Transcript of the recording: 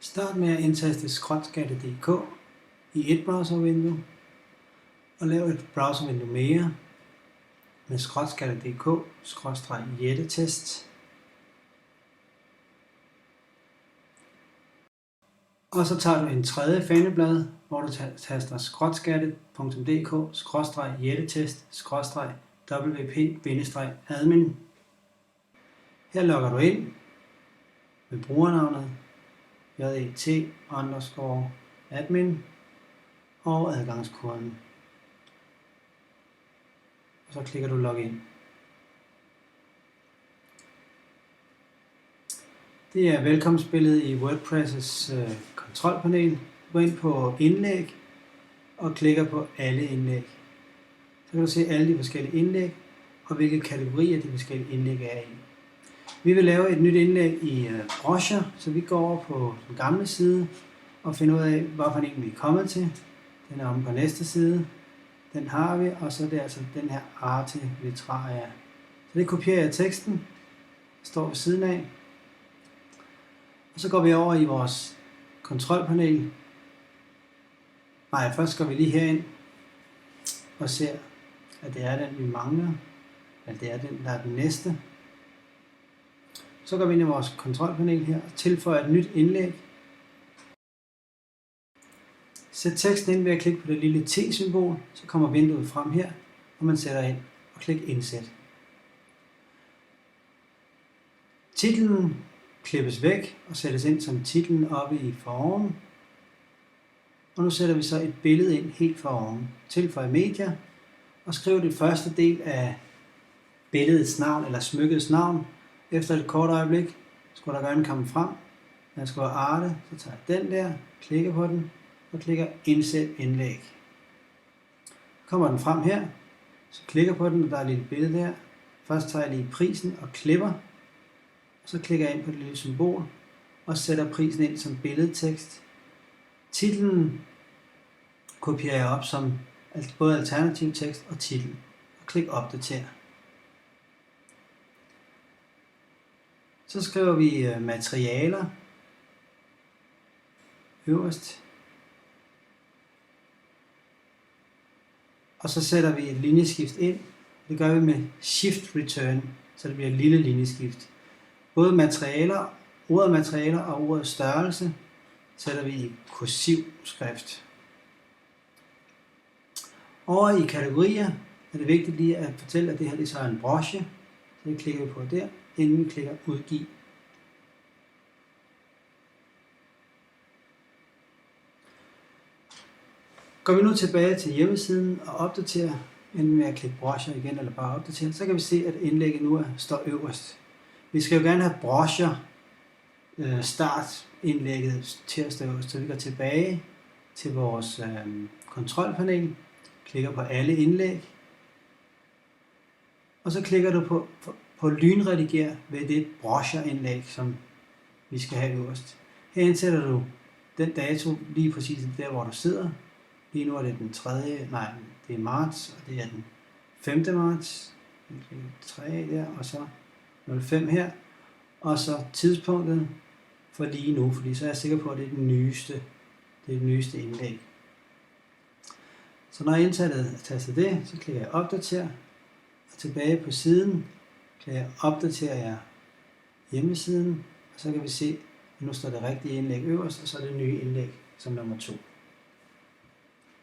Start med at indtaste skråtskatte.dk i et browservindue og lav et browservindue mere med skråtskatte.dk/jættetest. Og så tager du en tredje fandeblad, hvor du taster skråtskatte.dk/jættetest/wp-admin. Her logger du ind med brugernavnet JET_admin og adgangskoden. Og så klikker du login. Det er velkomstbilledet i WordPress' kontrolpanel. Gå ind på indlæg og klikker på alle indlæg. Så kan du se alle de forskellige indlæg og hvilke kategorier de forskellige indlæg er i. Vi vil lave et nyt indlæg i brochure, så vi går over på den gamle side og finder ud af, hvorfor en vi er kommet til. Den er omme på næste side. Den har vi, og så er det altså den her Arte Literaria. Så det kopierer jeg teksten, står ved siden af. Og så går vi over i vores kontrolpanel. Nej, først går vi lige herind og ser, at det er den, vi mangler. At det er den, der er den næste. Så går vi ind i vores kontrolpanel her og tilføjer et nyt indlæg. Sæt teksten ind ved at klikke på det lille T-symbol, så kommer vinduet frem her, og man sætter ind og klik indsæt. Titlen klippes væk og sættes ind som titlen oppe i foroven. Og nu sætter vi så et billede ind helt foroven. Tilføj media og skriv det første del af billedets navn eller smykkets navn. Efter et kort øjeblik skulle der gerne komme frem. Når jeg skriver Arte, så tager jeg den der, klikker på den og klikker indsæt indlæg. Kommer den frem her, så klikker på den, og der er et lille billede der. Først tager jeg lige prisen og klipper. Så klikker jeg ind på det lille symbol og sætter prisen ind som billedtekst. Titlen kopierer jeg op som både alternativ tekst og titel. Og klik opdater. Så skriver vi materialer øverst. Og så sætter vi et linjeskift ind. Det gør vi med Shift Return, så det bliver et lille linjeskift. Både materialer, ordet materialer og ordet størrelse sætter vi i kursiv skrift. Over i kategorier er det vigtigt lige at fortælle, at det her det så er en brochure. Så det klikker vi på der, inden vi klikker udgive. Går vi nu tilbage til hjemmesiden og opdaterer, enten med at klikke brochure igen eller bare opdatere, så kan vi se, at indlægget nu står øverst. Vi skal jo gerne have brochure startindlægget til at stå øverst, så vi går tilbage til vores kontrolpanel, klikker på alle indlæg, og så klikker du på lynredigere ved det brochureindlæg, som vi skal have øverst. Her indsætter du den dato lige præcis der, hvor du sidder. Lige nu er det det er marts, og det er den 5. marts. 3 der, og så 05 her. Og så tidspunktet for lige nu, fordi så er jeg sikker på, at det er det nyeste indlæg. Så når jeg indtastet det, så klikker jeg opdater, og tilbage på siden klikker jeg opdaterer jeg hjemmesiden, og så kan vi se, at nu står det rigtige indlæg øverst, og så er det nye indlæg som nummer 2.